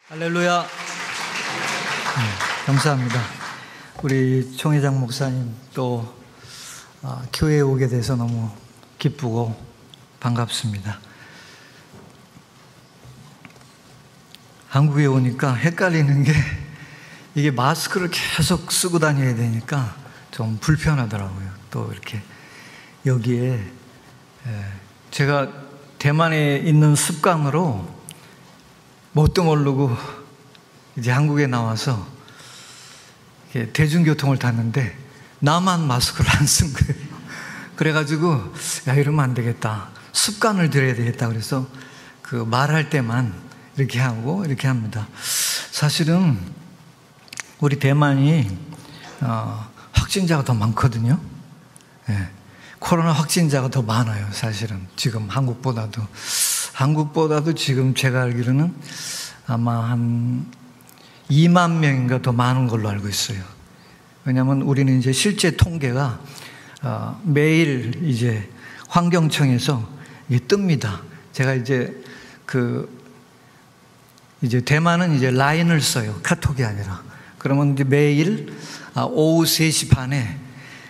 할렐루야. 네, 감사합니다. 우리 총회장 목사님 또 교회에 오게 돼서 너무 기쁘고 반갑습니다. 한국에 오니까 헷갈리는 게 이게 마스크를 계속 쓰고 다녀야 되니까 좀 불편하더라고요. 또 이렇게 여기에 제가 대만에 있는 습관으로 뭣도 모르고 이제 한국에 나와서 대중교통을 탔는데 나만 마스크를 안 쓴 거예요. 그래가지고 야, 이러면 안 되겠다. 습관을 들여야 되겠다. 그래서 그 말할 때만 이렇게 하고 이렇게 합니다. 사실은 우리 대만이 확진자가 더 많거든요. 네. 코로나 확진자가 더 많아요. 사실은 지금 한국보다도 지금 제가 알기로는 아마 한 2만 명인가 더 많은 걸로 알고 있어요. 왜냐하면 우리는 이제 실제 통계가 매일 이제 환경청에서 이게 뜹니다. 제가 이제 이제 대만은 이제 라인을 써요. 카톡이 아니라. 그러면 이제 매일 오후 3시 반에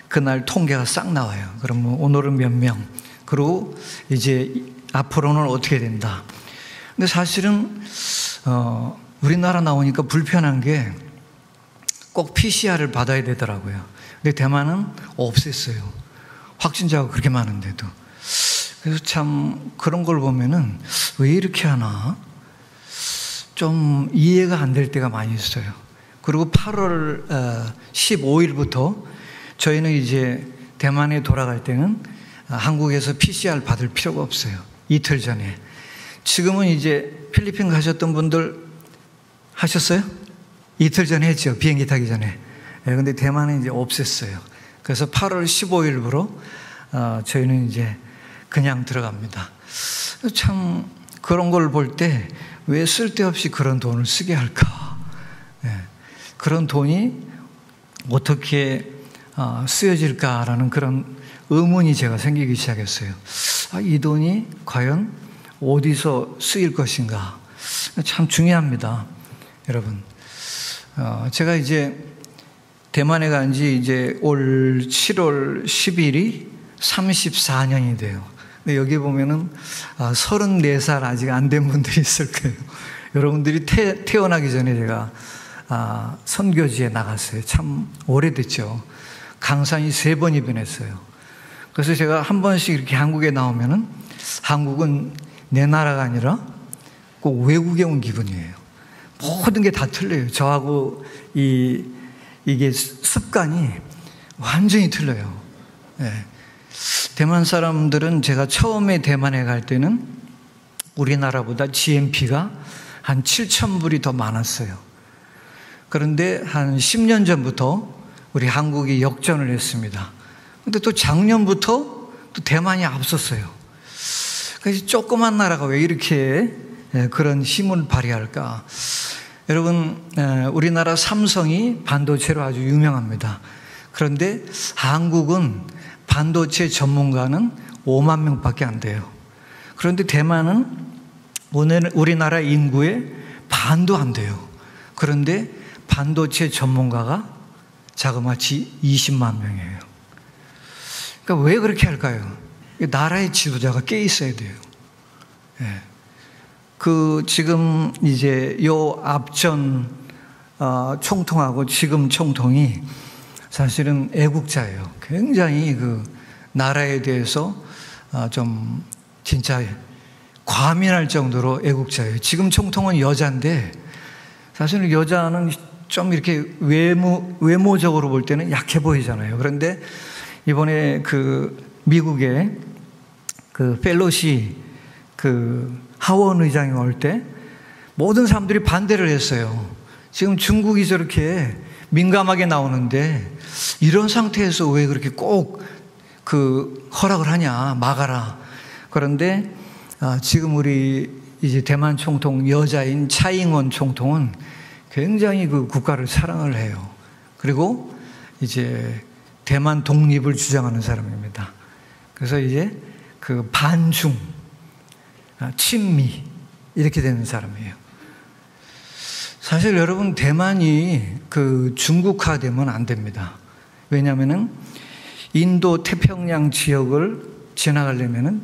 그날 통계가 싹 나와요. 그러면 오늘은 몇 명, 그리고 이제 앞으로는 어떻게 된다. 근데 사실은 우리나라 나오니까 불편한 게 꼭 PCR을 받아야 되더라고요. 근데 대만은 없앴어요. 확진자가 그렇게 많은데도. 그래서 참 그런 걸 보면은 왜 이렇게 하나 좀 이해가 안 될 때가 많이 있어요. 그리고 8월 15일부터 저희는 이제 대만에 돌아갈 때는 한국에서 PCR 받을 필요가 없어요. 이틀 전에. 지금은 이제 필리핀 가셨던 분들 하셨어요? 이틀 전에 했죠. 비행기 타기 전에. 근데 대만은 이제 없앴어요. 그래서 8월 15일부로 저희는 이제 그냥 들어갑니다. 참 그런 걸 볼 때 왜 쓸데없이 그런 돈을 쓰게 할까? 그런 돈이 어떻게 쓰여질까라는 그런 의문이 제가 생기기 시작했어요. 이 돈이 과연 어디서 쓰일 것인가? 참 중요합니다, 여러분. 제가 이제 대만에 간 지 이제 올 7월 10일이 34년이 돼요. 근데 여기 보면은 34살 아직 안 된 분들이 있을 거예요. 여러분들이 태어나기 전에 제가 선교지에 나갔어요. 참 오래됐죠. 강산이 3번이 변했어요. 그래서 제가 한 번씩 이렇게 한국에 나오면은 한국은 내 나라가 아니라 꼭 외국에 온 기분이에요. 모든 게 다 틀려요. 저하고 이게 습관이 완전히 틀려요. 네. 대만 사람들은 제가 처음에 대만에 갈 때는 우리나라보다 GNP가 한 7,000불이 더 많았어요. 그런데 한 10년 전부터 우리 한국이 역전을 했습니다. 근데 또 작년부터 또 대만이 앞섰어요. 그래서 조그만 나라가 왜 이렇게 그런 힘을 발휘할까? 여러분, 우리나라 삼성이 반도체로 아주 유명합니다. 그런데 한국은 반도체 전문가는 5만 명밖에 안 돼요. 그런데 대만은 우리나라 인구의 반도 안 돼요. 그런데 반도체 전문가가 자그마치 20만 명이에요. 그러니까 왜 그렇게 할까요? 나라의 지도자가 깨 있어야 돼요. 지금 이제 요 앞전 총통하고 지금 총통이 사실은 애국자예요. 굉장히 그 나라에 대해서 좀 진짜 과민할 정도로 애국자예요. 지금 총통은 여자인데 사실은 여자는 좀 이렇게 외모적으로 볼 때는 약해 보이잖아요. 그런데 이번에 미국의 펠로시 하원 의장이 올 때 모든 사람들이 반대를 했어요. 지금 중국이 저렇게 민감하게 나오는데 이런 상태에서 왜 그렇게 꼭 허락을 하냐, 막아라. 그런데 지금 우리 이제 대만 총통 여자인 차잉원 총통은 굉장히 국가를 사랑을 해요. 그리고 이제 대만 독립을 주장하는 사람입니다. 그래서 이제 반중, 친미 이렇게 되는 사람이에요. 사실 여러분, 대만이 그 중국화되면 안 됩니다. 왜냐하면은 인도 태평양 지역을 지나가려면은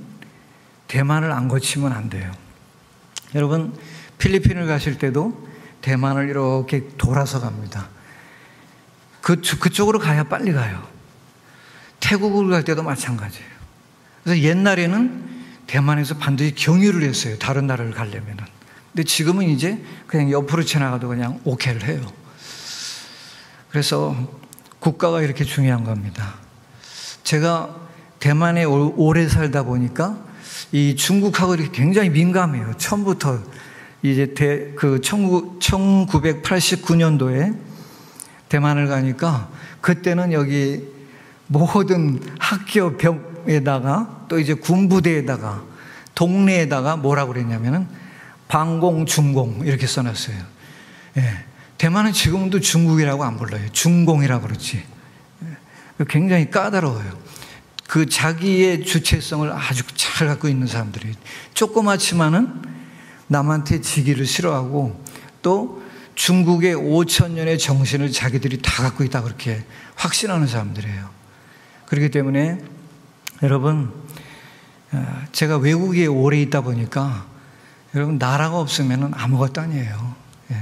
대만을 안 거치면 안 돼요. 여러분, 필리핀을 가실 때도 대만을 이렇게 돌아서 갑니다. 그쪽으로 가야 빨리 가요. 태국을 갈 때도 마찬가지예요. 그래서 옛날에는 대만에서 반드시 경유를 했어요. 다른 나라를 가려면은. 근데 지금은 이제 그냥 옆으로 지나가도 그냥 오케이를 해요. 그래서 국가가 이렇게 중요한 겁니다. 제가 대만에 오래 살다 보니까 이 중국하고 이렇게 굉장히 민감해요. 처음부터 이제 1989년도에 대만을 가니까 그때는 여기 모든 학교 벽에다가 또 이제 군부대에다가 동네에다가 뭐라고 그랬냐면은 방공, 중공 이렇게 써놨어요. 예. 대만은 지금도 중국이라고 안 불러요. 중공이라고 그러지. 굉장히 까다로워요. 그 자기의 주체성을 아주 잘 갖고 있는 사람들이 조그맣지만은 남한테 지기를 싫어하고 또 중국의 5,000년의 정신을 자기들이 다 갖고 있다 그렇게 확신하는 사람들이에요. 그렇기 때문에 여러분, 제가 외국에 오래 있다 보니까 여러분, 나라가 없으면 아무것도 아니에요. 예.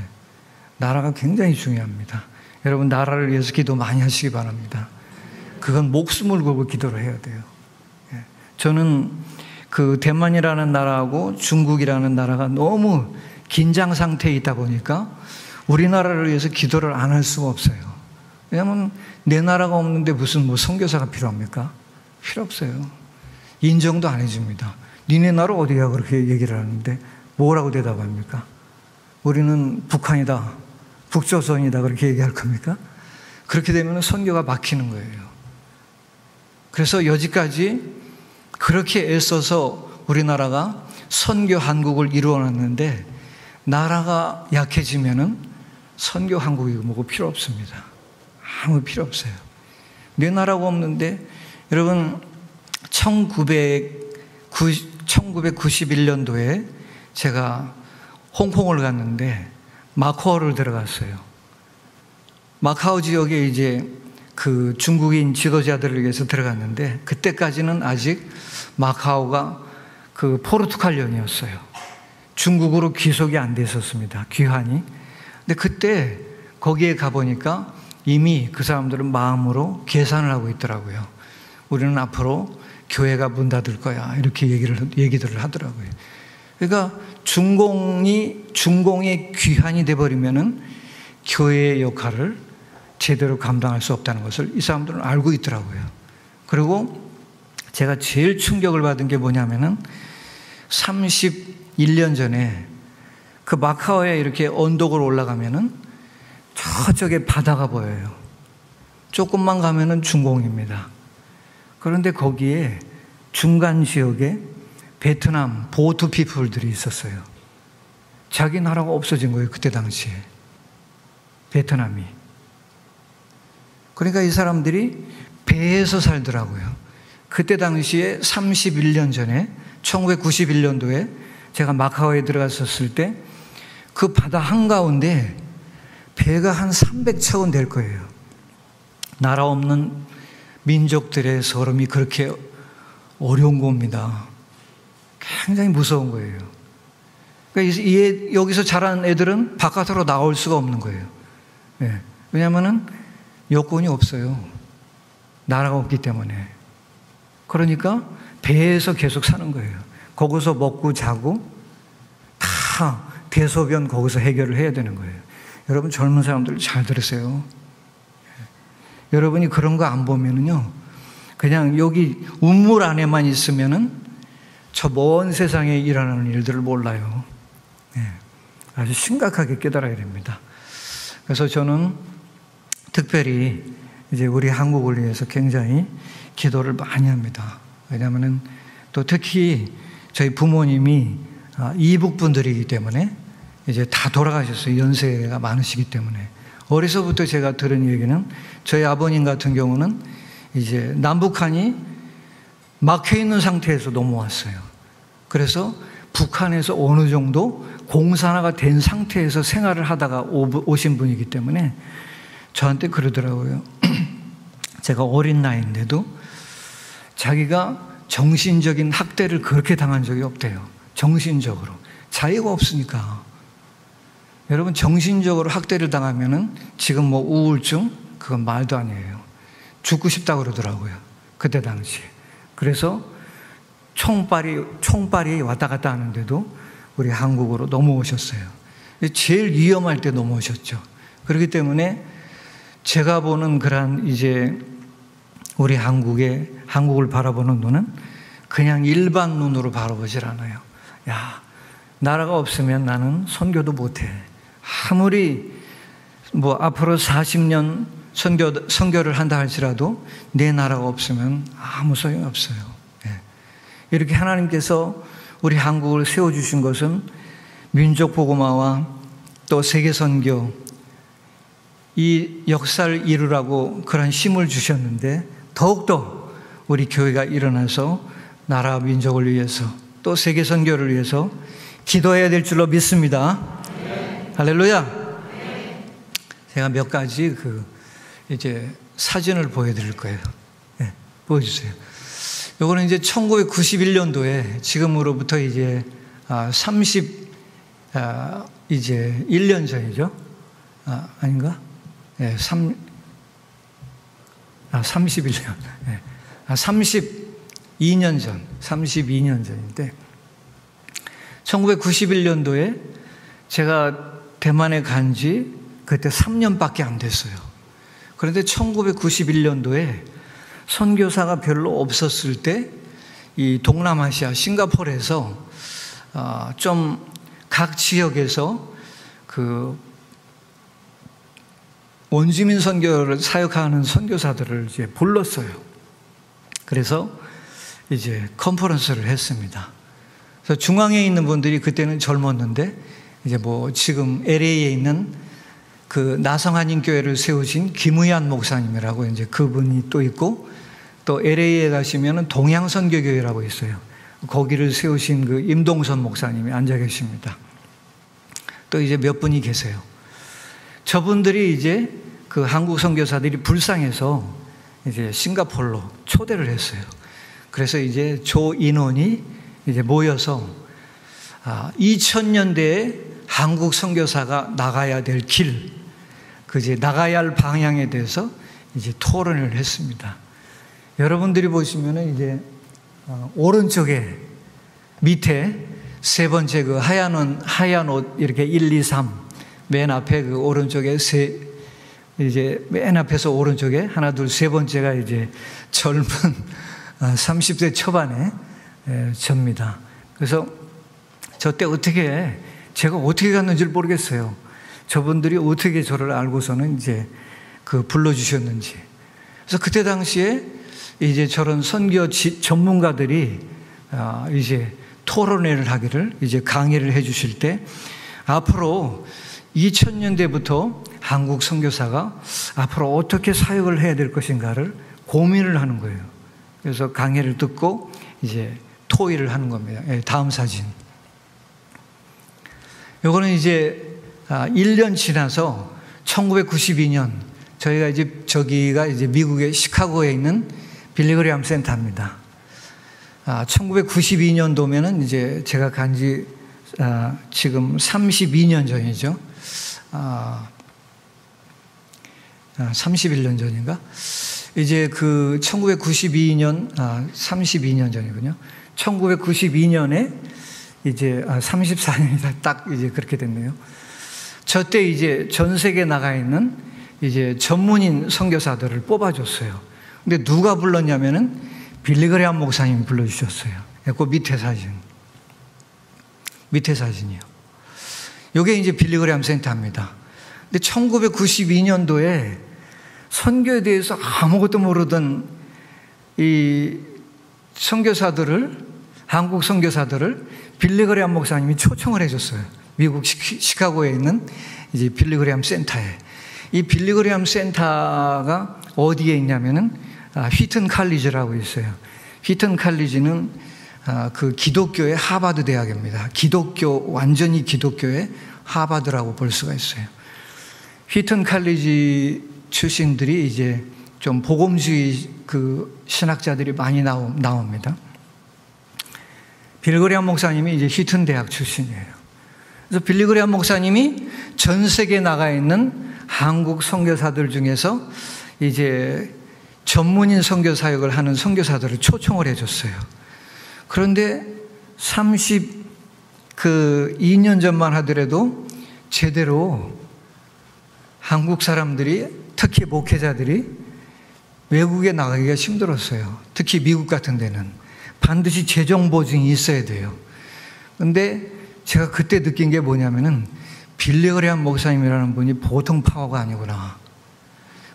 나라가 굉장히 중요합니다. 여러분, 나라를 위해서 기도 많이 하시기 바랍니다. 그건 목숨을 걸고 기도를 해야 돼요. 예. 저는 그 대만이라는 나라하고 중국이라는 나라가 너무 긴장 상태에 있다 보니까 우리나라를 위해서 기도를 안 할 수가 없어요. 왜냐하면 내 나라가 없는데 무슨 뭐 선교사가 필요합니까? 필요 없어요. 인정도 안 해줍니다. 니네 나라 어디야? 그렇게 얘기를 하는데 뭐라고 대답합니까? 우리는 북한이다, 북조선이다 그렇게 얘기할 겁니까? 그렇게 되면 선교가 막히는 거예요. 그래서 여지까지 그렇게 애써서 우리나라가 선교 한국을 이루어놨는데 나라가 약해지면은 선교 한국이 뭐고 필요 없습니다. 아무 필요 없어요. 내 나라가 없는데 여러분 1991년도에 제가 홍콩을 갔는데 마카오를 들어갔어요. 마카오 지역에 이제 그 중국인 지도자들을 위해서 들어갔는데 그때까지는 아직 마카오가 그 포르투갈령이었어요. 중국으로 귀속이 안 됐었습니다. 귀환이. 근데 그때 거기에 가보니까 이미 그 사람들은 마음으로 계산을 하고 있더라고요. 우리는 앞으로 교회가 문 닫을 거야. 이렇게 얘기들을 하더라고요. 그러니까 중공의 귀환이 돼버리면은 교회의 역할을 제대로 감당할 수 없다는 것을 이 사람들은 알고 있더라고요. 그리고 제가 제일 충격을 받은 게 뭐냐면은 31년 전에 그 마카오에 이렇게 언덕을 올라가면은 저쪽에 바다가 보여요. 조금만 가면은 중공입니다. 그런데 거기에 중간 지역에 베트남 보트 피플들이 있었어요. 자기 나라가 없어진 거예요. 그때 당시에. 베트남이. 그러니까 이 사람들이 배에서 살더라고요. 그때 당시에 31년 전에 1991년도에 제가 마카오에 들어갔었을 때 그 바다 한가운데 배가 한 300척은 될 거예요. 나라 없는 민족들의 서름이 그렇게 어려운 겁니다. 굉장히 무서운 거예요. 그러니까 여기서 자란 애들은 바깥으로 나올 수가 없는 거예요. 네. 왜냐하면 여권이 없어요. 나라가 없기 때문에. 그러니까 배에서 계속 사는 거예요. 거기서 먹고 자고 다 대소변 거기서 해결을 해야 되는 거예요. 여러분 젊은 사람들 잘 들으세요. 여러분이 그런 거 안 보면은요, 그냥 여기 우물 안에만 있으면은 저 먼 세상에 일어나는 일들을 몰라요. 네. 아주 심각하게 깨달아야 됩니다. 그래서 저는 특별히 이제 우리 한국을 위해서 굉장히 기도를 많이 합니다. 왜냐하면은 또 특히 저희 부모님이 이북 분들이기 때문에 이제 다 돌아가셨어요. 연세가 많으시기 때문에. 어려서부터 제가 들은 얘기는 저희 아버님 같은 경우는 이제 남북한이 막혀 있는 상태에서 넘어왔어요. 그래서 북한에서 어느 정도 공산화가 된 상태에서 생활을 하다가 오신 분이기 때문에 저한테 그러더라고요. 제가 어린 나이인데도 자기가 정신적인 학대를 그렇게 당한 적이 없대요. 정신적으로. 자유가 없으니까. 여러분, 정신적으로 학대를 당하면은 지금 뭐 우울증? 그건 말도 아니에요. 죽고 싶다고 그러더라고요. 그때 당시에. 그래서 총발이 왔다 갔다 하는데도 우리 한국으로 넘어오셨어요. 제일 위험할 때 넘어오셨죠. 그렇기 때문에 제가 보는 그런 이제 우리 한국을 바라보는 눈은 그냥 일반 눈으로 바라보질 않아요. 야, 나라가 없으면 나는 선교도 못해. 아무리 뭐 앞으로 40년 선교를 한다 할지라도 내 나라가 없으면 아무 소용이 없어요. 이렇게 하나님께서 우리 한국을 세워주신 것은 민족복음화와 또 세계선교 이 역사를 이루라고 그런 힘을 주셨는데 더욱더 우리 교회가 일어나서 나라 민족을 위해서 또 세계선교를 위해서 기도해야 될 줄로 믿습니다. 네. 할렐루야. 네. 제가 몇 가지 이제 사진을 보여드릴 거예요. 네, 보여주세요. 요거는 이제 1991년도에 지금으로부터 이제 1년 전이죠. 아닌가? 네, 31년. 네. 32년 전인데 1991년도에 제가 대만에 간 지 그때 3년밖에 안 됐어요. 그런데 1991년도에 선교사가 별로 없었을 때 이 동남아시아 싱가포르에서 좀 각 지역에서 그 원주민 선교를 사역하는 선교사들을 이제 불렀어요. 그래서 이제 컨퍼런스를 했습니다. 그래서 중앙에 있는 분들이 그때는 젊었는데 이제 뭐 지금 LA에 있는 그 나성한인교회를 세우신 김의한 목사님이라고 이제 그분이 또 있고 또 LA에 가시면은 동양선교교회라고 있어요. 거기를 세우신 그 임동선 목사님이 앉아 계십니다. 또 이제 몇 분이 계세요. 저분들이 이제 그 한국 선교사들이 불쌍해서 이제 싱가포르로 초대를 했어요. 그래서 이제 조 인원이 이제 모여서 2000년대에 한국 선교사가 나가야 될 길, 이제 나가야 할 방향에 대해서 이제 토론을 했습니다. 여러분들이 보시면은 이제 오른쪽에 밑에 세 번째 그 하얀 옷 이렇게 1, 2, 3 맨 앞에 그 오른쪽에 이제 맨 앞에서 오른쪽에 하나, 둘, 세 번째가 이제 젊은 30대 초반의 접니다. 그래서 저 때 제가 어떻게 갔는지를 모르겠어요. 저분들이 어떻게 저를 알고서는 이제 불러주셨는지. 그래서 그때 당시에 이제 저런 선교 전문가들이 이제 토론회를 하기를 이제 강의를 해 주실 때 앞으로 2000년대부터 한국 선교사가 앞으로 어떻게 사역을 해야 될 것인가를 고민을 하는 거예요. 그래서 강의를 듣고 이제 토의를 하는 겁니다. 다음 사진. 요거는 이제 1년 지나서 1992년 저기가 이제 미국의 시카고에 있는 빌리그레암 센터입니다. 1992년도면은 이제 제가 간지 지금 32년 전이죠. 31년 전인가? 이제 1992년, 32년 전이군요. 1992년에 이제 34년이다. 딱 이제 그렇게 됐네요. 저 때 이제 전 세계에 나가 있는 이제 전문인 선교사들을 뽑아줬어요. 근데 누가 불렀냐면은 빌리그레암 목사님이 불러주셨어요. 그 밑에 사진이요. 이게 이제 빌리그레암 센터입니다. 근데 1992년도에 선교에 대해서 아무것도 모르던 이 한국 선교사들을 빌리그레암 목사님이 초청을 해줬어요. 미국 시카고에 있는 이제 빌리그레암 센터에. 이 빌리그레암 센터가 어디에 있냐면은 휘튼 칼리지라고 있어요. 휘튼 칼리지는 그 기독교의 하버드 대학입니다. 완전히 기독교의 하버드라고 볼 수가 있어요. 휘튼 칼리지 출신들이 이제 좀 복음주의 그 신학자들이 많이 나옵니다. 빌리 그레이엄 목사님이 이제 휘튼 대학 출신이에요. 그래서 빌리 그레이엄 목사님이 전 세계에 나가 있는 한국 선교사들 중에서 이제 전문인 선교 사역을 하는 선교사들을 초청을 해줬어요. 그런데 32년 전만 하더라도 제대로 한국 사람들이, 특히 목회자들이 외국에 나가기가 힘들었어요. 특히 미국 같은 데는 반드시 재정 보증이 있어야 돼요. 그런데 제가 그때 느낀 게 뭐냐면은 빌리 그레이엄 목사님이라는 분이 보통 파워가 아니구나.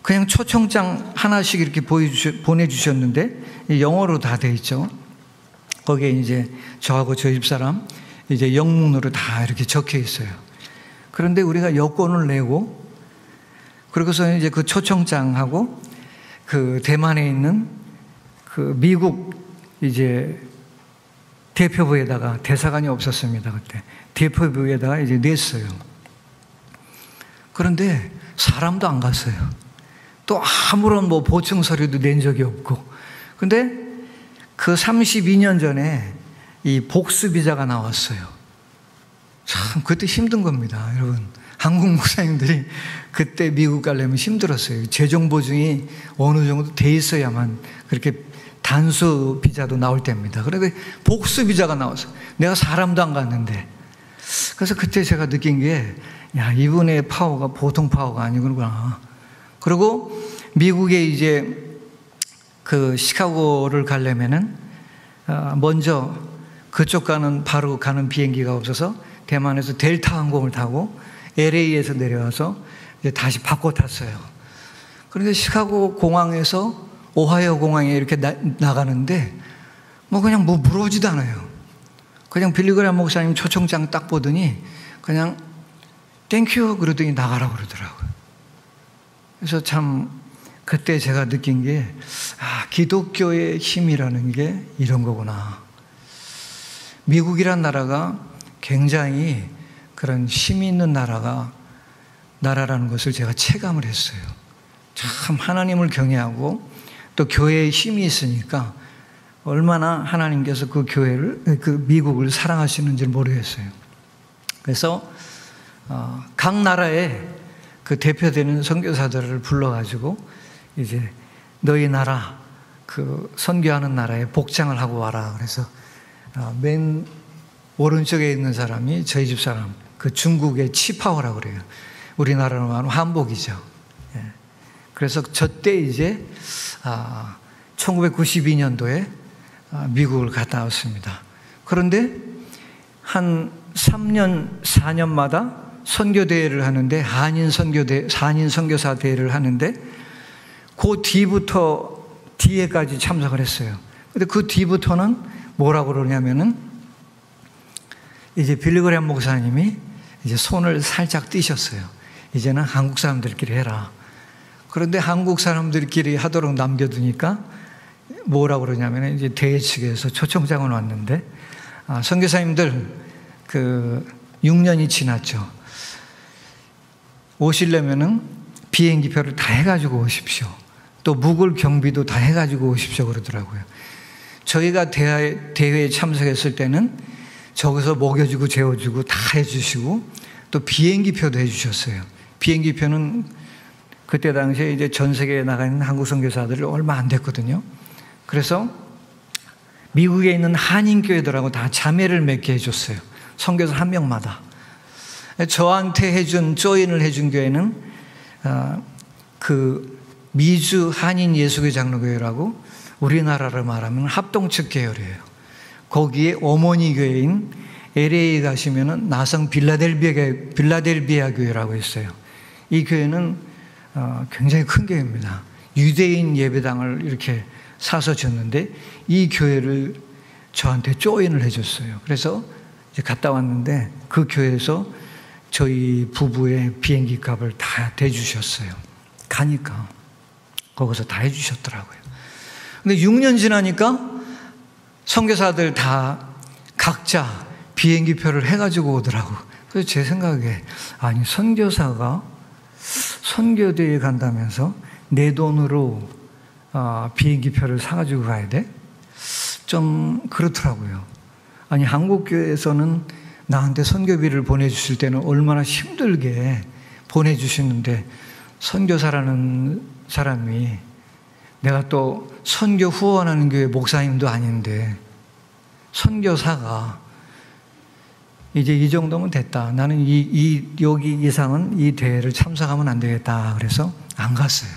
그냥 초청장 하나씩 이렇게 보내주셨는데 영어로 다 돼 있죠. 거기에 이제 저하고 저희 집사람 이제 영문으로 다 이렇게 적혀 있어요. 그런데 우리가 여권을 내고 그러고서 이제 그 초청장하고 그 대만에 있는 그 미국 이제 대표부에다가, 대사관이 없었습니다 그때, 대표부에다가 이제 냈어요. 그런데 사람도 안 갔어요. 또 아무런 뭐 보충 서류도 낸 적이 없고. 근데 그 32년 전에 이 복수 비자가 나왔어요. 참 그때 힘든 겁니다, 여러분. 한국 목사님들이 그때 미국 가려면 힘들었어요. 재정 보증이 어느 정도 돼 있어야만 그렇게 단수 비자도 나올 때입니다. 그런데 복수 비자가 나왔어요. 내가 사람도 안 갔는데. 그래서 그때 제가 느낀 게, 야, 이분의 파워가 보통 파워가 아니구나. 그리고 미국에 이제 그 시카고를 가려면은 먼저 그쪽 바로 가는 비행기가 없어서 대만에서 델타 항공을 타고 LA에서 내려와서 이제 다시 바꿔 탔어요. 그런데 시카고 공항에서 오하이오 공항에 이렇게 나가는데 그냥 물어보지도 않아요. 그냥 빌리 그레이엄 목사님 초청장 딱 보더니 그냥 땡큐 그러더니 나가라고 그러더라고요. 그래서 참 그때 제가 느낀 게, 기독교의 힘이라는 게 이런 거구나. 미국이란 나라가 굉장히 그런 힘이 있는 나라라는 것을 제가 체감을 했어요. 참 하나님을 경외하고 또 교회에 힘이 있으니까 얼마나 하나님께서 그 미국을 사랑하시는지 모르겠어요. 그래서 각 나라에 그 대표되는 선교사들을 불러가지고 이제 너희 나라 그 선교하는 나라에 복장을 하고 와라. 그래서 맨 오른쪽에 있는 사람이 저희 집사람, 그 중국의 치파오라고 그래요. 우리나라로 말하면 한복이죠. 예. 그래서 저때 이제 1992년도에 미국을 갔다 왔습니다. 그런데 한 3년, 4년마다 선교대회를 하는데, 한인 선교사 대회를 하는데, 그 뒤에까지 참석을 했어요. 근데 그 뒤부터는 뭐라고 그러냐면은, 이제 빌리 그레이엄 목사님이 이제 손을 살짝 띄셨어요. 이제는 한국 사람들끼리 해라. 그런데 한국 사람들끼리 하도록 남겨두니까 뭐라고 그러냐면, 이제 대회 측에서 초청장을 왔는데, 선교사님들 6년이 지났죠. 오시려면은 비행기표를 다 해가지고 오십시오. 또 묵을 경비도 다 해가지고 오십시오 그러더라고요. 저희가 대회에 참석했을 때는 저기서 먹여주고 재워주고 다 해주시고 또 비행기표도 해주셨어요. 비행기표는 그때 당시에 이제 전 세계에 나가 있는 한국 선교사들이 얼마 안 됐거든요. 그래서 미국에 있는 한인교회들하고 다 자매를 맺게 해줬어요. 선교사 한 명마다. 저한테 조인을 해준 교회는 그 미주 한인 예수교 장로교회라고 우리나라로 말하면 합동측 계열이에요. 거기에 어머니 교회인 LA에 가시면은 나성 빌라델비아 교회라고 있어요. 이 교회는 굉장히 큰 교회입니다. 유대인 예배당을 이렇게 사서 줬는데 이 교회를 저한테 조인을 해줬어요. 그래서 이제 갔다 왔는데 그 교회에서 저희 부부의 비행기 값을 다 대주셨어요. 가니까 거기서 다 해주셨더라고요. 근데 6년 지나니까 선교사들 다 각자 비행기표를 해가지고 오더라고. 그래서 제 생각에, 아니, 선교사가 선교대에 간다면서 내 돈으로 비행기표를 사가지고 가야 돼? 좀 그렇더라고요. 아니, 한국교회에서는 나한테 선교비를 보내주실 때는 얼마나 힘들게 보내주시는데, 선교사라는 사람이, 내가 또 선교 후원하는 교회 목사님도 아닌데 선교사가 이제 이 정도면 됐다. 나는 여기 이상은 이 대회를 참석하면 안 되겠다. 그래서 안 갔어요.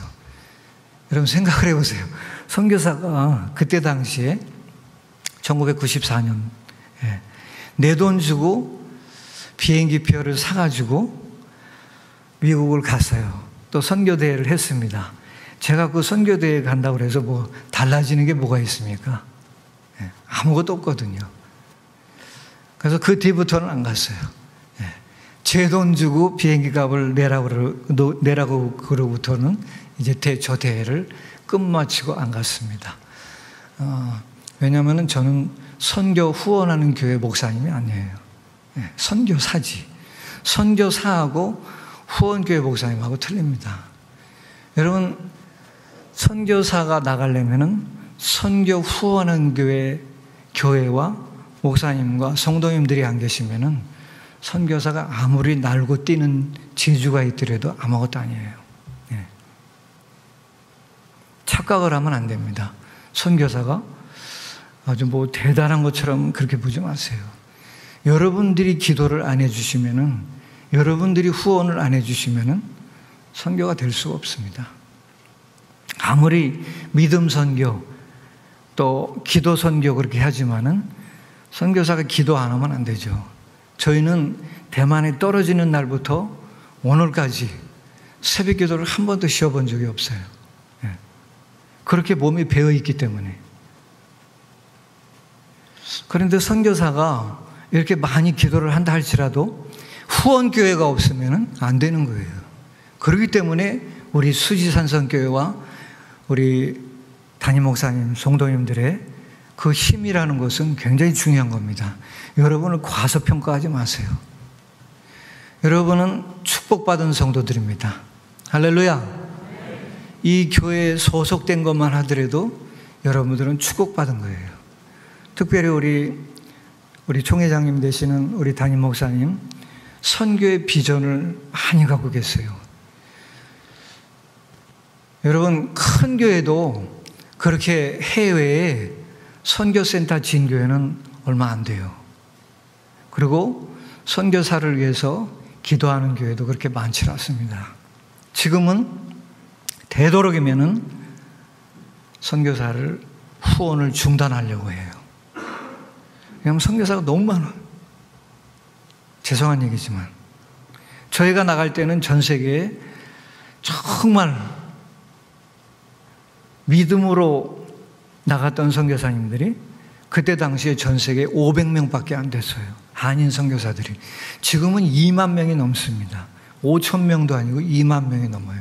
여러분 생각을 해보세요. 선교사가 그때 당시에 1994년 내 돈 주고 비행기 표를 사가지고 미국을 갔어요. 또 선교대회를 했습니다. 제가 그 선교대회에 간다고 해서 뭐 달라지는 게 뭐가 있습니까? 아무것도 없거든요. 그래서 그 뒤부터는 안 갔어요. 제 돈 주고 비행기 값을 내라고 그로부터는 이제 저 대회를 끝마치고 안 갔습니다. 왜냐하면 저는 선교 후원하는 교회 목사님이 아니에요. 선교사지. 선교사하고 후원교회 목사님하고 틀립니다. 여러분, 선교사가 나가려면은 선교 후원하는 교회와 목사님과 성도님들이 안 계시면은 선교사가 아무리 날고 뛰는 재주가 있더라도 아무것도 아니에요. 착각을 하면 안 됩니다. 선교사가 아주 뭐 대단한 것처럼 그렇게 보지 마세요. 여러분들이 기도를 안 해주시면은, 여러분들이 후원을 안 해주시면은 선교가 될 수가 없습니다. 아무리 믿음 선교 또 기도 선교 그렇게 하지만은 선교사가 기도 안 하면 안 되죠. 저희는 대만에 떨어지는 날부터 오늘까지 새벽 기도를 한 번도 쉬어본 적이 없어요. 그렇게 몸이 배어 있기 때문에. 그런데 선교사가 이렇게 많이 기도를 한다 할지라도 후원교회가 없으면 안 되는 거예요. 그렇기 때문에 우리 수지산성교회와 우리 담임 목사님, 성도님들의 그 힘이라는 것은 굉장히 중요한 겁니다. 여러분을 과소평가하지 마세요. 여러분은 축복받은 성도들입니다. 할렐루야. 이 교회에 소속된 것만 하더라도 여러분들은 축복받은 거예요. 특별히 우리 총회장님 되시는 우리 담임 목사님, 선교의 비전을 많이 갖고 계세요. 여러분, 큰 교회도 그렇게 해외에 선교센터 진 교회는 얼마 안 돼요. 그리고 선교사를 위해서 기도하는 교회도 그렇게 많지 않습니다. 지금은 되도록이면은 선교사를 후원을 중단하려고 해요. 왜냐하면 선교사가 너무 많아요. 죄송한 얘기지만 저희가 나갈 때는 전 세계에 정말 믿음으로 나갔던 선교사님들이 그때 당시에 전 세계에 500명밖에 안 됐어요. 한인 선교사들이. 지금은 2만 명이 넘습니다. 5천 명도 아니고 2만 명이 넘어요.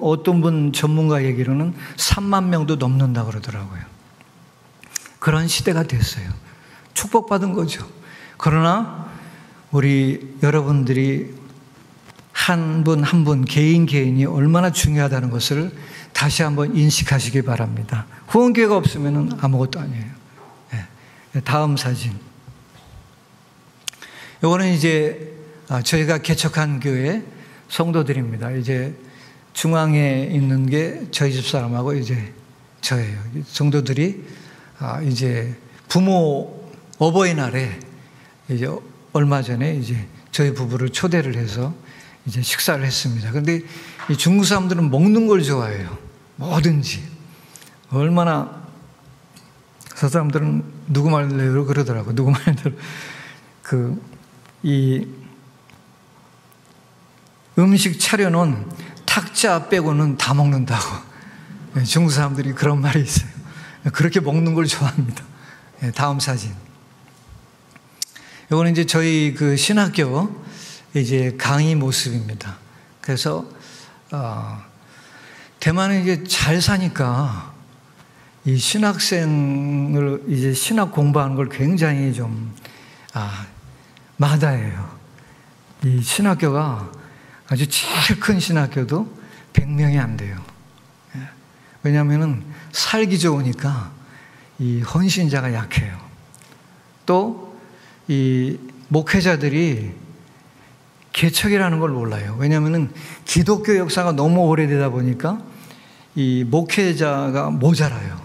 어떤 분 전문가 얘기로는 3만 명도 넘는다 그러더라고요. 그런 시대가 됐어요. 축복받은 거죠. 그러나 우리 여러분들이 한 분 한 분 개인이 얼마나 중요하다는 것을 다시 한번 인식하시기 바랍니다. 후원교회가 없으면 아무것도 아니에요. 다음 사진. 이거는 이제 저희가 개척한 교회 성도들입니다. 이제 중앙에 있는 게 저희 집 사람하고 이제 저예요. 성도들이 이제 부모 어버이날에 이제 얼마 전에 이제 저희 부부를 초대를 해서 이제 식사를 했습니다. 그런데 이 중국 사람들은 먹는 걸 좋아해요. 뭐든지. 얼마나 저 사람들은 누구 말대로 그러더라고요. 누구 말대로 이 음식 차려놓은 탁자 빼고는 다 먹는다고. 중국 사람들이 그런 말이 있어요. 그렇게 먹는 걸 좋아합니다. 다음 사진. 이거는 이제 저희 그 신학교 이제 강의 모습입니다. 그래서 대만은 이제 잘 사니까 이 신학생을 이제 신학 공부하는 걸 굉장히 좀 마다해요. 이 신학교가 아주 제일 큰 신학교도 100명이 안 돼요. 왜냐하면은 살기 좋으니까 이 헌신자가 약해요. 또 이 목회자들이 개척이라는 걸 몰라요. 왜냐하면은 기독교 역사가 너무 오래되다 보니까 이 목회자가 모자라요.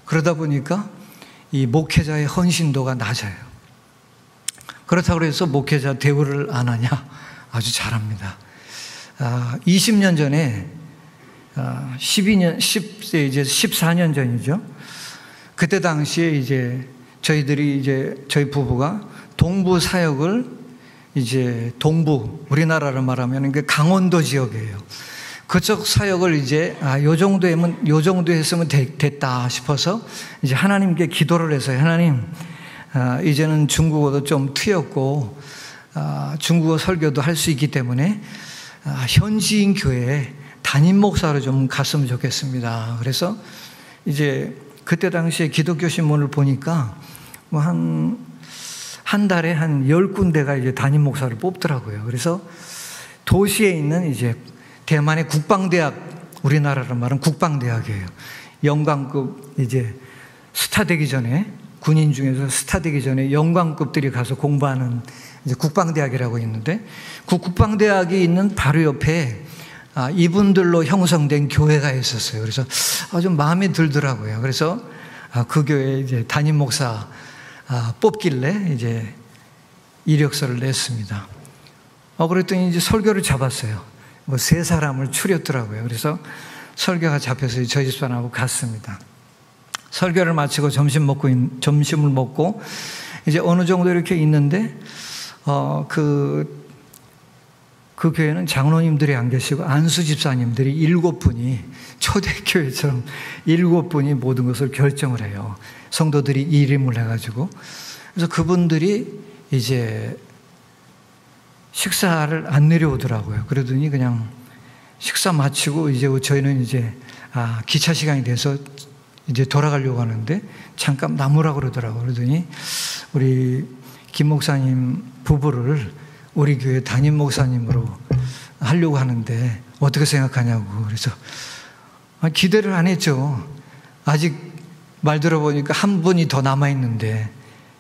그러다 보니까 이 목회자의 헌신도가 낮아요. 그렇다고 해서 목회자 대우를 안 하냐? 아주 잘합니다. 20년 전에 12년, 이제 14년 전이죠. 그때 당시에 이제 저희 부부가 동부 사역을 이제 동부, 우리나라로 말하면 강원도 지역이에요. 그쪽 사역을 이제 요 정도 했으면 됐다 싶어서 이제 하나님께 기도를 해서 하나님, 이제는 중국어도 좀 트였고 중국어 설교도 할 수 있기 때문에 현지인 교회에 담임 목사로 좀 갔으면 좋겠습니다. 그래서 이제 그때 당시에 기독교 신문을 보니까 뭐 한 달에 한 10군데가 이제 담임 목사를 뽑더라고요. 그래서 도시에 있는 이제 대만의 국방대학, 우리나라로 말하면 국방대학이에요. 영광급 이제 스타 되기 전에, 군인 중에서 스타 되기 전에 영광급들이 가서 공부하는 이제 국방대학이라고 있는데, 그 국방대학이 있는 바로 옆에 이분들로 형성된 교회가 있었어요. 그래서 좀 마음에 들더라고요. 그래서 그 교회에 이제 담임 목사 뽑길래 이제 이력서를 냈습니다. 그랬더니 이제 설교를 잡았어요. 뭐 3사람을 추렸더라고요. 그래서 설교가 잡혀서 저희 집사람하고 갔습니다. 설교를 마치고 점심을 먹고 이제 어느 정도 이렇게 있는데 그 교회는 장로님들이 안 계시고 안수 집사님들이 7분이 초대교회처럼 7분이 모든 것을 결정을 해요. 성도들이 이름을 해가지고. 그래서 그분들이 이제 식사를 안 내려오더라고요. 그러더니 그냥 식사 마치고 이제 저희는 이제 기차 시간이 돼서 이제 돌아가려고 하는데 잠깐 남으라고 그러더라고요. 그러더니 우리 김 목사님 부부를 우리 교회 담임 목사님으로 하려고 하는데 어떻게 생각하냐고. 그래서 기대를 안 했죠. 아직 말 들어보니까 한 분이 더 남아있는데,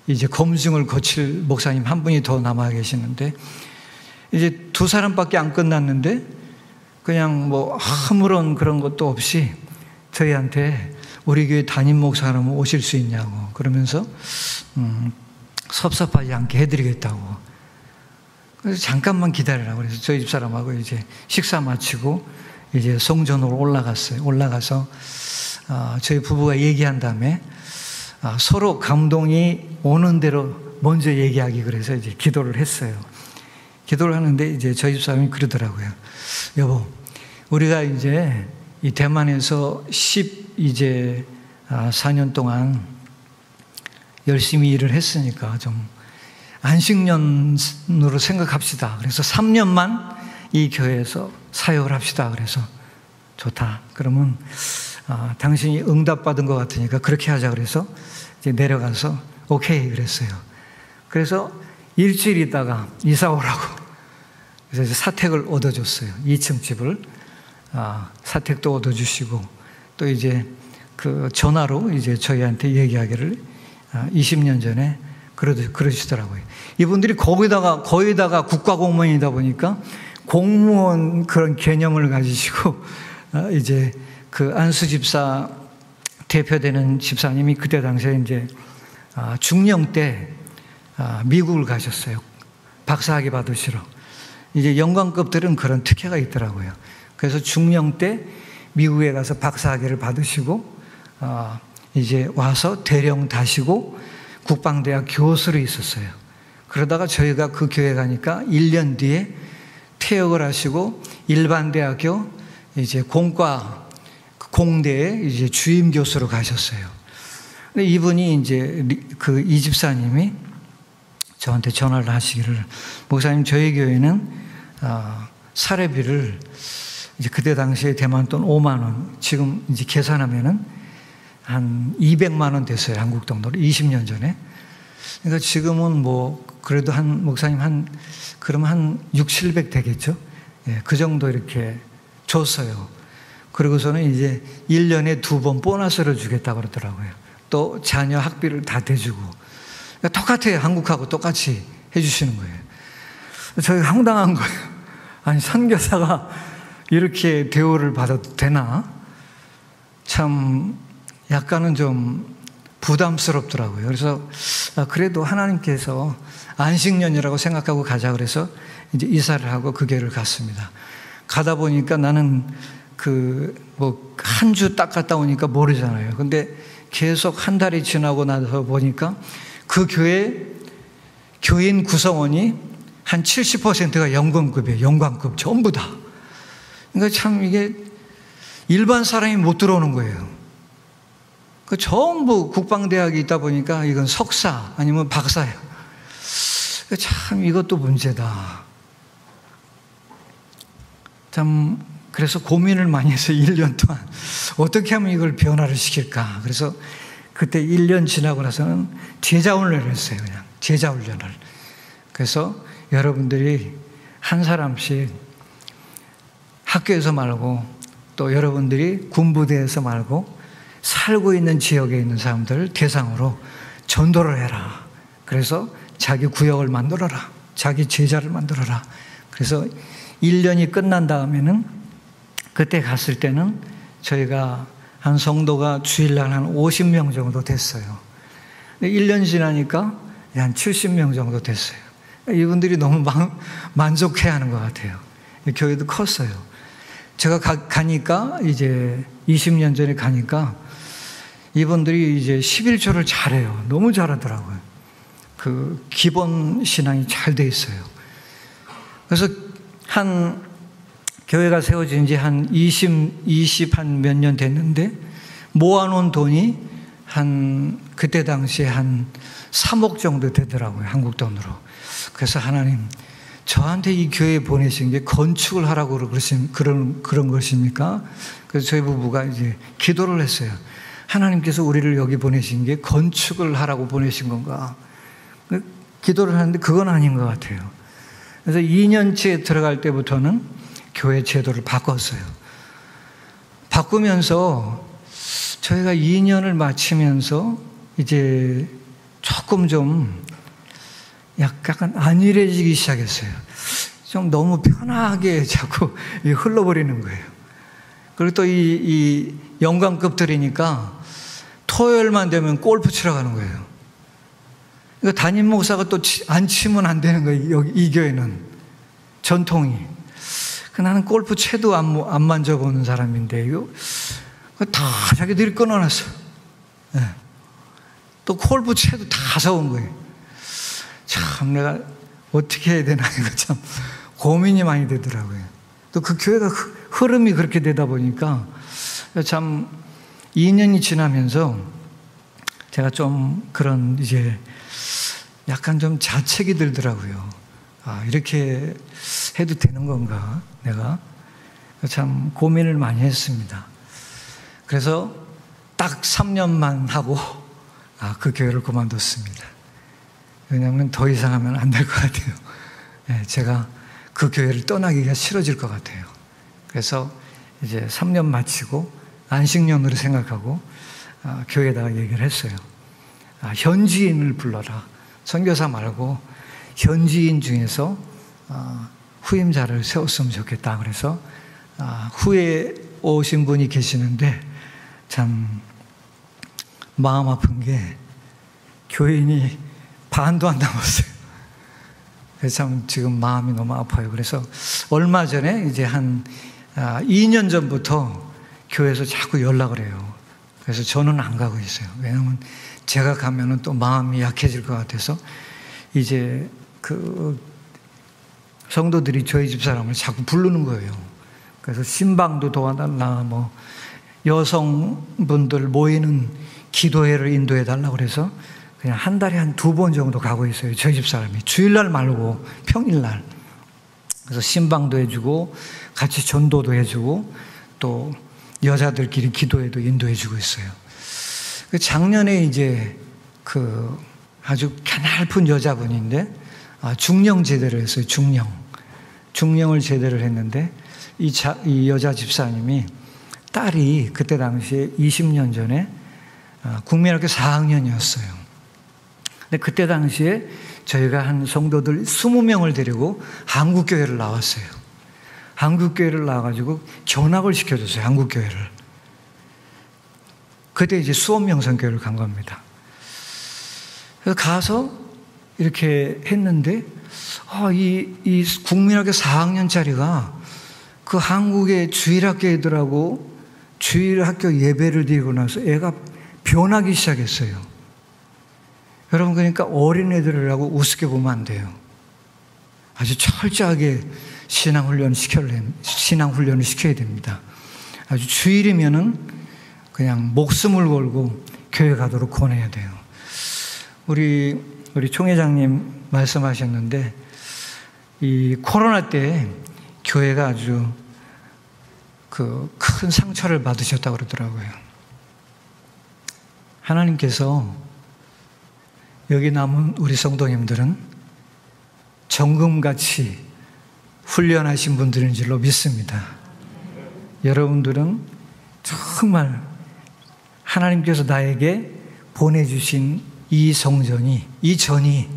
이제 검증을 거칠 목사님 한 분이 더 남아 계시는데, 이제 2사람밖에 안 끝났는데 그냥 뭐 아무런 그런 것도 없이 저희한테 우리 교회 담임 목사라면 오실 수 있냐고 그러면서 섭섭하지 않게 해드리겠다고. 그래서 잠깐만 기다리라고. 그래서 저희 집사람하고 이제 식사 마치고 이제 성전으로 올라갔어요. 올라가서 저희 부부가 얘기한 다음에 서로 감동이 오는 대로 먼저 얘기하기, 그래서 이제 기도를 했어요. 기도를 하는데 이제 저희 집사람이 그러더라고요. 여보, 우리가 이제 이 대만에서 이제 4년 동안 열심히 일을 했으니까 좀 안식년으로 생각합시다. 그래서 3년만 이 교회에서 사역을 합시다. 그래서 좋다. 그러면 당신이 응답받은 것 같으니까 그렇게 하자. 그래서 이제 내려가서 오케이 그랬어요. 그래서 일주일 있다가 이사 오라고. 그래서 이제 사택을 얻어줬어요. 2층 집을 사택도 얻어주시고, 또 이제 그 전화로 이제 저희한테 얘기하기를 20년 전에 그러시더라고요. 이분들이 거기다가 국가공무원이다 보니까 공무원 그런 개념을 가지시고 이제 그 안수 집사 대표되는 집사님이 그때 당시에 이제 중령 때 미국을 가셨어요. 박사학위 받으시러. 이제 영광급들은 그런 특혜가 있더라고요. 그래서 중령 때 미국에 가서 박사학위를 받으시고 이제 와서 대령 다시고 국방대학 교수로 있었어요. 그러다가 저희가 그 교회 가니까 1년 뒤에 퇴역을 하시고 일반대학교 이제 공대에 이제 주임 교수로 가셨어요. 근데 이분이 이제 이 집사님이 저한테 전화를 하시기를, 목사님 저희 교회는 사례비를 이제 그때 당시에 대만 돈 5만 원, 지금 이제 계산하면은 한 200만 원 됐어요. 한국 돈으로 20년 전에. 그러니까 지금은 뭐 그래도 한 목사님 그러면 한 6, 700 되겠죠. 예, 그 정도 이렇게 줬어요. 그리고서는 이제 1년에 2번 보너스를 주겠다고 그러더라고요. 또 자녀 학비를 다 대주고. 그러니까 똑같아요. 한국하고 똑같이 해주시는 거예요. 저희 황당한 거예요. 아니, 선교사가 이렇게 대우를 받아도 되나? 참 약간은 좀 부담스럽더라고요. 그래서 그래도 하나님께서 안식년이라고 생각하고 가자 그래서 이제 이사를 하고 그 교회를 갔습니다. 가다 보니까 나는 한 주 딱 갔다 오니까 모르잖아요. 근데 계속 한 달이 지나고 나서 보니까 그 교인 구성원이 한 70%가 영광급이에요. 영광급 전부 다. 그러니까 참 이게 일반 사람이 못 들어오는 거예요. 그 전부 국방대학이 있다 보니까 이건 석사 아니면 박사예요. 참 이것도 문제다. 참 그래서 고민을 많이 해서 1년 동안 어떻게 하면 이걸 변화를 시킬까. 그래서 그때 1년 지나고 나서는 제자훈련을 했어요. 그냥 제자훈련을. 그래서 여러분들이 한 사람씩 학교에서 말고 또 여러분들이 군부대에서 말고 살고 있는 지역에 있는 사람들을 대상으로 전도를 해라. 그래서 자기 구역을 만들어라. 자기 제자를 만들어라. 그래서 1년이 끝난 다음에는 그때 갔을 때는 저희가 한 성도가 주일날 한 50명 정도 됐어요. 1년 지나니까 한 70명 정도 됐어요. 이분들이 너무 만족해 하는 것 같아요. 교회도 컸어요. 제가 가니까 이제 20년 전에 가니까 이분들이 이제 11조를 잘해요. 너무 잘하더라고요. 그 기본 신앙이 잘 돼 있어요. 그래서 교회가 세워진 지 한 20 한 몇 년 됐는데 모아놓은 돈이 그때 당시에 한 3억 정도 되더라고요. 한국 돈으로. 그래서 하나님, 저한테 이 교회에 보내신 게 건축을 하라고 그런 것입니까? 그래서 저희 부부가 이제 기도를 했어요. 하나님께서 우리를 여기 보내신 게 건축을 하라고 보내신 건가? 기도를 하는데 그건 아닌 것 같아요. 그래서 2년째 들어갈 때부터는 교회 제도를 바꿨어요. 바꾸면서 저희가 2년을 마치면서 이제 조금 좀 약간 안일해지기 시작했어요. 좀 너무 편하게 자꾸 흘러버리는 거예요. 그리고 또 이 영광급들이니까 토요일만 되면 골프 치러 가는 거예요. 그러니까 담임 목사가 또 안 치면 안 되는 거예요. 여기 이 교회는 전통이. 나는 골프 채도 안 만져보는 사람인데 이거 다 자기들이 끊어놨어. 네. 또 골프 채도 다 사온 거예요. 참 내가 어떻게 해야 되나 이거 참 고민이 많이 되더라고요. 또 그 교회가 흐름이 그렇게 되다 보니까 참 2년이 지나면서 제가 좀 그런 이제 약간 좀 자책이 들더라고요. 아, 이렇게 해도 되는 건가 내가? 참 고민을 많이 했습니다. 그래서 딱 3년만 하고 그 교회를 그만뒀습니다. 왜냐하면 더 이상 하면 안 될 것 같아요. 네, 제가 그 교회를 떠나기가 싫어질 것 같아요. 그래서 이제 3년 마치고 안식년으로 생각하고 교회에다가 얘기를 했어요. 현지인을 불러라. 선교사 말고 현지인 중에서 후임자를 세웠으면 좋겠다. 그래서 후에 오신 분이 계시는데 참 마음 아픈 게 교인이 반도 안 남았어요. 그래서 참 지금 마음이 너무 아파요. 그래서 얼마 전에 이제 한 2년 전부터 교회에서 자꾸 연락을 해요. 그래서 저는 안 가고 있어요. 왜냐하면 제가 가면은 또 마음이 약해질 것 같아서 이제 그 성도들이 저희 집 사람을 자꾸 부르는 거예요. 그래서 신방도 도와달라, 뭐 여성분들 모이는 기도회를 인도해 달라고 그래서 그냥 한 달에 한 2번 정도 가고 있어요. 저희 집 사람이. 주일날 말고 평일날. 그래서 신방도 해주고 같이 전도도 해주고 또 여자들끼리 기도회도 인도해주고 있어요. 그 작년에 이제 그 아주 가냘픈 여자분인데 중령 제대를 했어요. 중령을 제대를 했는데 이 여자 집사님이 딸이 그때 당시에 20년 전에 국민학교 4학년이었어요. 근데 그때 당시에 저희가 한 성도들 20명을 데리고 한국교회를 나왔어요. 한국교회를 나와가지고 견학을 시켜줬어요. 한국교회를. 그때 이제 수원명성교회를 간 겁니다. 그래서 가서 이렇게 했는데 이 국민학교 4학년짜리가 그 한국의 주일학교 애들하고 주일학교 예배를 드리고 나서 애가 변하기 시작했어요. 여러분, 그러니까 어린애들이라고 우습게 보면 안 돼요. 아주 철저하게 신앙훈련을 시켜야 됩니다. 아주 주일이면은 그냥 목숨을 걸고 교회 가도록 권해야 돼요. 우리 총회장님 말씀하셨는데 이 코로나 때 교회가 아주 큰 상처를 받으셨다고 그러더라고요. 하나님께서 여기 남은 우리 성도님들은 정금같이 훈련하신 분들인 줄로 믿습니다. 여러분들은 정말 하나님께서 나에게 보내주신 이 성전이, 이 전이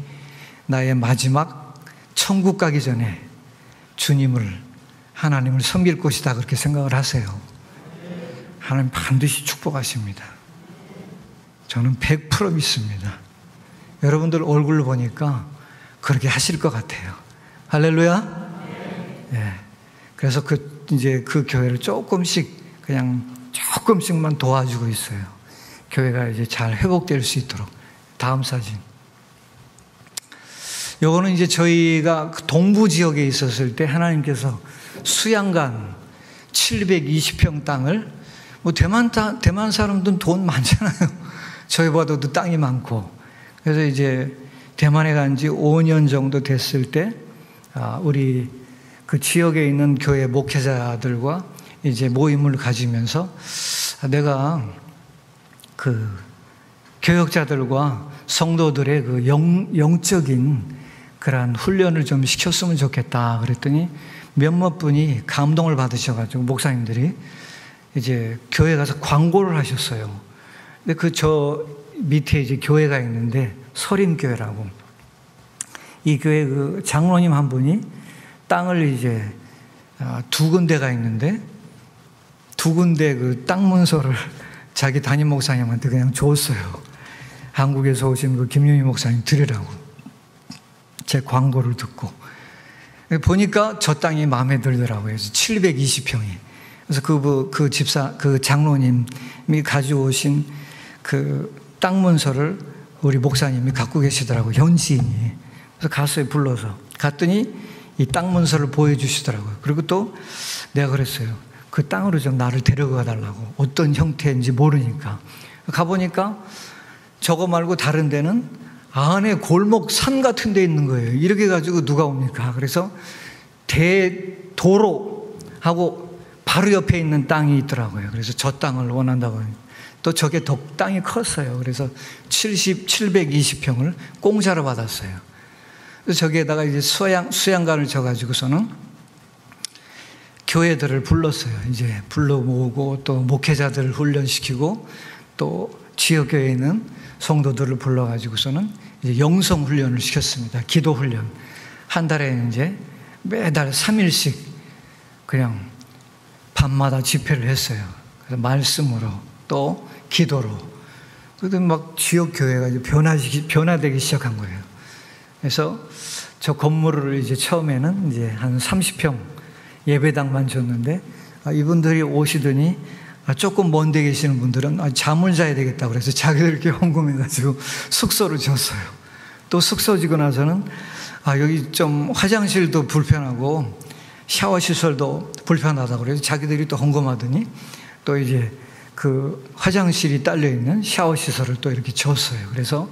나의 마지막 천국 가기 전에 하나님을 섬길 곳이다, 그렇게 생각을 하세요. 하나님 반드시 축복하십니다. 저는 100% 믿습니다. 여러분들 얼굴을 보니까 그렇게 하실 것 같아요. 할렐루야. 네. 그래서 이제 그 교회를 조금씩만 도와주고 있어요. 교회가 이제 잘 회복될 수 있도록. 다음 사진. 요거는 이제 저희가 동부 지역에 있었을 때 하나님께서 수양간 720평 땅을, 대만 사람들은 돈 많잖아요. 저희보다도 땅이 많고. 그래서 이제 대만에 간 지 5년 정도 됐을 때 우리 그 지역에 있는 교회 목회자들과 이제 모임을 가지면서 내가 그 교역자들과 성도들의 그 영적인 그러한 훈련을 좀 시켰으면 좋겠다 그랬더니 몇몇 분이 감동을 받으셔가지고 목사님들이 이제 교회 가서 광고를 하셨어요. 근데 저 밑에 이제 교회가 있는데 서림교회라고, 이 교회 그 장로님 한 분이 땅을 이제 2군데가 있는데 2군데 그 땅 문서를 자기 담임 목사님한테 그냥 줬어요. 한국에서 오신 그 김용희 목사님 드리라고. 제 광고를 듣고 보니까 저 땅이 마음에 들더라고요. 그래서 720평이. 그래서 그 장로님이 가져오신 그 땅 문서를 우리 목사님이 갖고 계시더라고요. 현지인이. 그래서 갔어요. 불러서. 갔더니 이 땅 문서를 보여주시더라고요. 그리고 또 내가 그랬어요. 그 땅으로 좀 나를 데려가 달라고. 어떤 형태인지 모르니까. 가보니까 저거 말고 다른 데는 안에 골목 산 같은 데 있는 거예요. 이렇게 가지고 누가 옵니까? 그래서 대도로하고 바로 옆에 있는 땅이 있더라고요. 그래서 저 땅을 원한다고. 또 저게 땅이 컸어요. 그래서 720평을 공짜로 받았어요. 그래서 저기에다가 이제 수양관을 져가지고서는 교회들을 불렀어요. 이제 불러 모으고 또 목회자들을 훈련시키고 또 지역교회에 있는 성도들을 불러가지고서는 이제 영성 훈련을 시켰습니다. 기도 훈련. 한 달에 이제 매달 3일씩 그냥 밤마다 집회를 했어요. 그래서 말씀으로 또 기도로. 그래서 막 지역교회가 이제 변화되기 시작한 거예요. 그래서 저 건물을 이제 처음에는 이제 한 30평 예배당만 줬는데 이분들이 오시더니 조금 먼 데 계시는 분들은 잠을 자야 되겠다고 그래서 자기들끼리 헌금해가지고 숙소를 줬어요. 또 숙소 지고 나서는 여기 좀 화장실도 불편하고 샤워 시설도 불편하다고 그래서 자기들이 또 헌금하더니 또 이제 그 화장실이 딸려있는 샤워 시설을 또 이렇게 줬어요. 그래서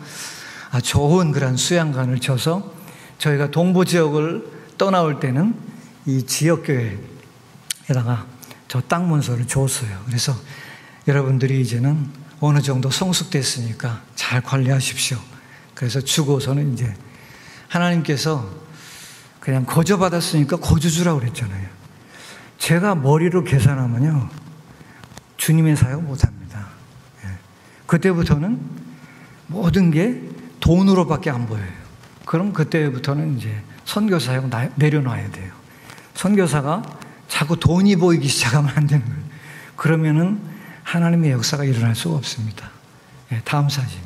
좋은 그런 수양관을 줘서 저희가 동부 지역을 떠나올 때는 이 지역교회에다가 저 땅 문서를 줬어요. 그래서 여러분들이 이제는 어느 정도 성숙됐으니까 잘 관리하십시오. 그래서 주고서는 이제 하나님께서 그냥 거저받았으니까 거저주라고 그랬잖아요. 제가 머리로 계산하면요, 주님의 사역 못합니다. 그때부터는 모든 게 돈으로밖에 안 보여요. 그럼 그때부터는 이제 선교사 사역 내려놔야 돼요. 선교사가 자꾸 돈이 보이기 시작하면 안 되는 거예요. 그러면은 하나님의 역사가 일어날 수가 없습니다. 다음 사진.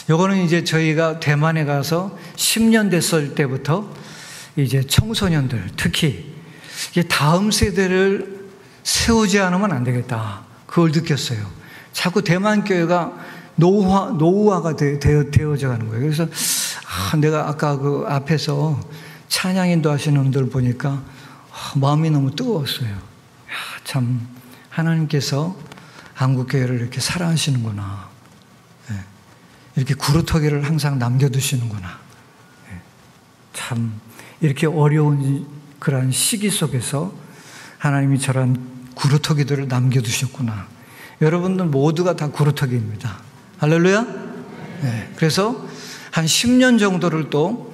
요거는 이제 저희가 대만에 가서 10년 됐을 때부터 이제 청소년들, 특히 이게 다음 세대를 세우지 않으면 안 되겠다. 그걸 느꼈어요. 자꾸 대만 교회가 노후화가 되어져 가는 거예요. 그래서 내가 아까 그 앞에서 찬양 인도하시는 분들 보니까 마음이 너무 뜨거웠어요. 참 하나님께서 한국교회를 이렇게 사랑하시는구나. 이렇게 구루터기를 항상 남겨두시는구나. 참 이렇게 어려운 그러한 시기 속에서 하나님이 저런 구루터기들을 남겨두셨구나. 여러분들 모두가 다 구루터기입니다. 할렐루야. 네. 그래서 한 10년 정도를 또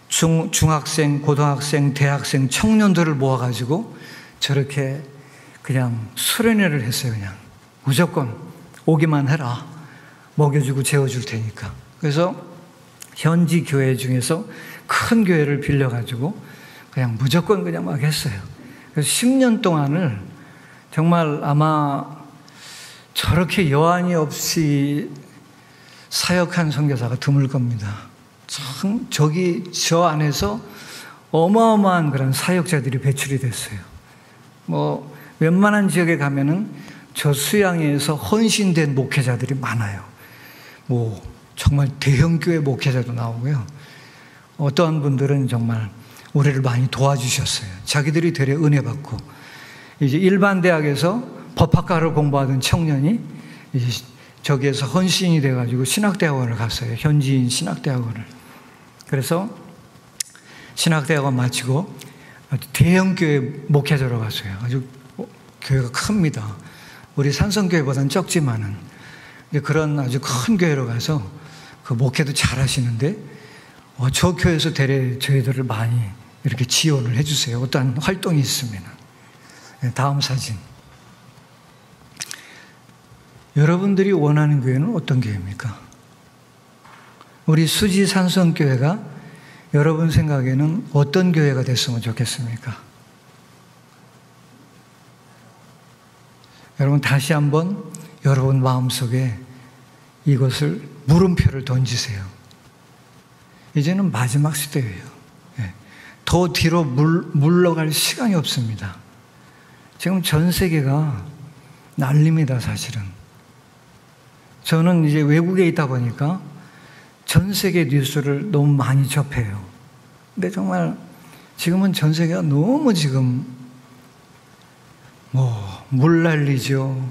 중학생, 고등학생, 대학생, 청년들을 모아가지고 저렇게 그냥 수련회를 했어요. 그냥 무조건 오기만 해라. 먹여주고 재워줄 테니까. 그래서 현지 교회 중에서 큰 교회를 빌려가지고 그냥 무조건 그냥 막 했어요. 그래서 10년 동안을 정말 아마 저렇게 여한이 없이 사역한 선교사가 드물 겁니다. 참 저 안에서 어마어마한 그런 사역자들이 배출이 됐어요. 뭐 웬만한 지역에 가면은 저 수양회에서 헌신된 목회자들이 많아요. 뭐 정말 대형교회 목회자도 나오고요. 어떠한 분들은 정말 우리를 많이 도와주셨어요. 자기들이 되려 은혜 받고 이제 일반 대학에서 법학과를 공부하던 청년이 이제 저기에서 헌신이 돼가지고 신학대학원을 갔어요. 현지인 신학대학원을. 그래서 신학대학원 마치고 대형교회 목회자로 갔어요. 아주 교회가 큽니다. 우리 산성교회보다는 적지만은 그런 아주 큰 교회로 가서 그 목회도 잘 하시는데 저 교회에서 대래 저희들을 많이 이렇게 지원을 해주세요. 어떠한 활동이 있으면. 다음 사진. 여러분들이 원하는 교회는 어떤 교회입니까? 우리 수지 산성교회가 여러분 생각에는 어떤 교회가 됐으면 좋겠습니까? 여러분 다시 한번 여러분 마음속에 이것을 물음표를 던지세요. 이제는 마지막 시대예요. 더 뒤로 물러갈 시간이 없습니다. 지금 전 세계가 난립니다, 사실은. 저는 이제 외국에 있다 보니까 전 세계 뉴스를 너무 많이 접해요. 근데 정말 지금은 전 세계가 너무 지금 물난리죠.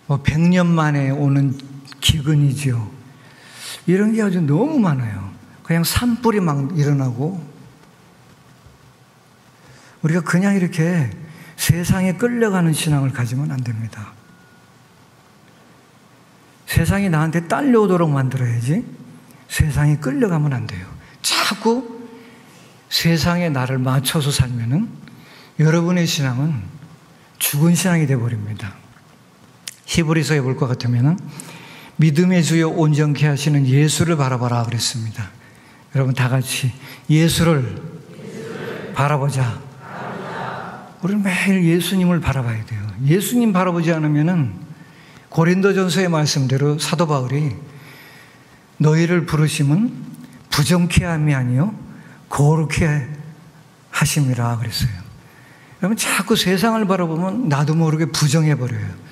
100년 만에 오는 기근이죠. 이런 게 아주 너무 많아요. 그냥 산불이 막 일어나고 우리가 그냥 이렇게 세상에 끌려가는 신앙을 가지면 안 됩니다. 세상이 나한테 딸려오도록 만들어야지 세상에 끌려가면 안 돼요. 자꾸 세상에 나를 맞춰서 살면은 여러분의 신앙은 죽은 신앙이 되어버립니다. 히브리서에 볼 것 같으면은 믿음의 주요 온전케 하시는 예수를 바라봐라 그랬습니다. 여러분 다 같이 예수를 바라보자. 우리는 매일 예수님을 바라봐야 돼요. 예수님 바라보지 않으면은 고린도전서의 말씀대로 사도 바울이 너희를 부르심은 부정케 함이 아니요 거룩케 하심이라 그랬어요. 여러분 자꾸 세상을 바라보면 나도 모르게 부정해버려요.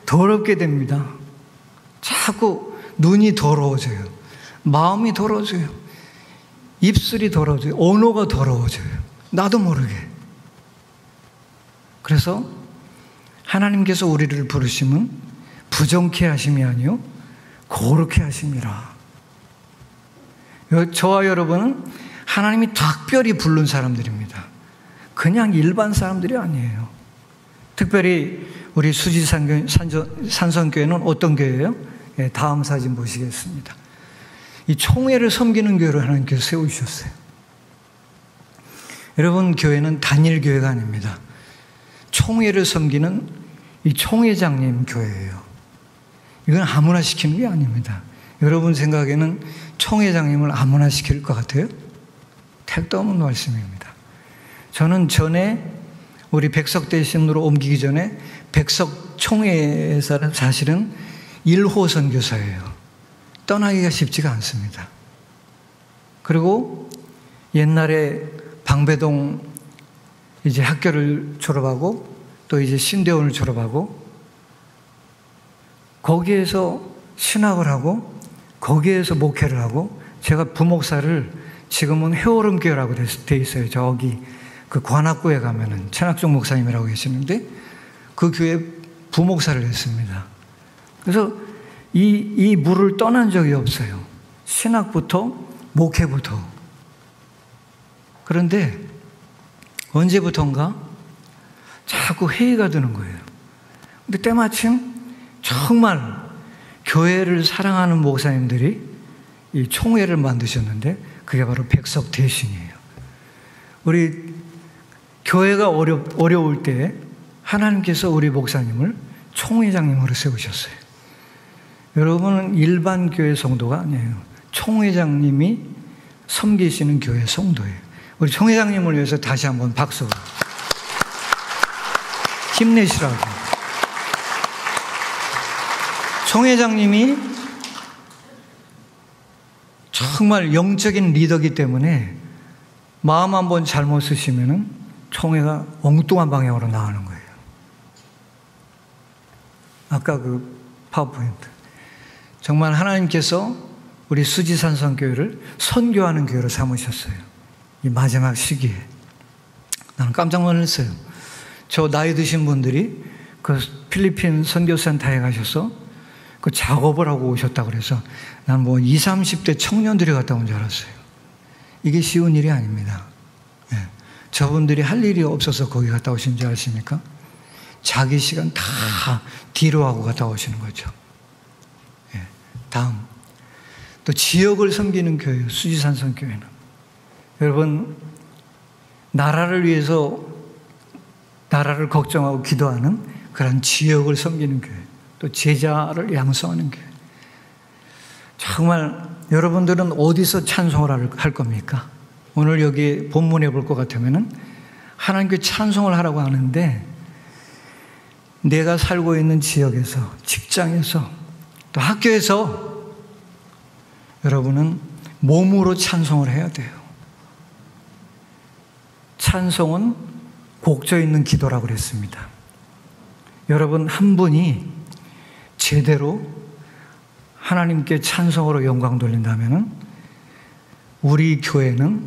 더럽게 됩니다. 자꾸 눈이 더러워져요. 마음이 더러워져요. 입술이 더러워져요. 언어가 더러워져요. 나도 모르게. 그래서 하나님께서 우리를 부르심은 부정케 하심이 아니요 거룩케 하심이라. 저와 여러분은 하나님이 특별히 부른 사람들입니다. 그냥 일반 사람들이 아니에요. 특별히 우리 수지 산성교회는 어떤 교회예요? 예, 다음 사진 보시겠습니다. 이 총회를 섬기는 교회로 하나님께서 세우셨어요. 여러분, 교회는 단일 교회가 아닙니다. 총회를 섬기는 이 총회장님 교회예요. 이건 아무나 시키는 게 아닙니다. 여러분 생각에는 총회장님을 아무나 시킬 것 같아요? 택도 없는 말씀입니다. 저는 전에 우리 백석 대신으로 옮기기 전에 백석 총회에서는 사실은 1호 선교사예요. 떠나기가 쉽지가 않습니다. 그리고 옛날에 방배동 이제 학교를 졸업하고 또 이제 신대원을 졸업하고 거기에서 신학을 하고 거기에서 목회를 하고 제가 부목사를 지금은 해오름교회라고 돼 있어요. 저기 그 관악구에 가면은 천학종 목사님이라고 계시는데 그 교회 부목사를 했습니다. 그래서 이 물을 떠난 적이 없어요. 신학부터 목회부터. 그런데 언제부턴가 자꾸 회의가 드는 거예요. 근데 때마침 정말 교회를 사랑하는 목사님들이 이 총회를 만드셨는데 그게 바로 백석 대신이에요. 우리 교회가 어려울 때 하나님께서 우리 목사님을 총회장님으로 세우셨어요. 여러분은 일반 교회 성도가 아니에요. 총회장님이 섬기시는 교회 성도예요. 우리 총회장님을 위해서 다시 한번 박수. 힘내시라고. 총회장님이 정말 영적인 리더이기 때문에 마음 한번 잘못 쓰시면은 총회가 엉뚱한 방향으로 나가는 거예요. 아까 그 파워포인트. 정말 하나님께서 우리 수지산성교회를 선교하는 교회로 삼으셨어요. 이 마지막 시기에. 나는 깜짝 놀랐어요. 저 나이 드신 분들이 그 필리핀 선교센터에 가셔서 그 작업을 하고 오셨다고 그래서 난 뭐 20, 30대 청년들이 갔다 온 줄 알았어요. 이게 쉬운 일이 아닙니다. 예. 저분들이 할 일이 없어서 거기 갔다 오신 줄 아십니까? 자기 시간 다 뒤로 하고 갔다 오시는 거죠. 예. 다음. 또 지역을 섬기는 교회예요. 수지산성교회는. 여러분, 나라를 위해서 나라를 걱정하고 기도하는 그런 지역을 섬기는 교회. 또 제자를 양성하는 교회. 정말 여러분들은 어디서 찬송을 할 겁니까? 오늘 여기 본문에 볼 것 같으면은 하나님께 찬송을 하라고 하는데 내가 살고 있는 지역에서, 직장에서, 또 학교에서 여러분은 몸으로 찬송을 해야 돼요. 찬송은 곡조 있는 기도라고 그랬습니다. 여러분 한 분이 제대로 하나님께 찬송으로 영광 돌린다면 우리 교회는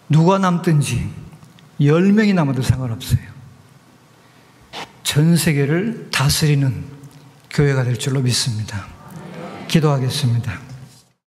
누가 남든지 10명이 남아도 상관없어요. 전 세계를 다스리는 교회가 될 줄로 믿습니다. 기도하겠습니다.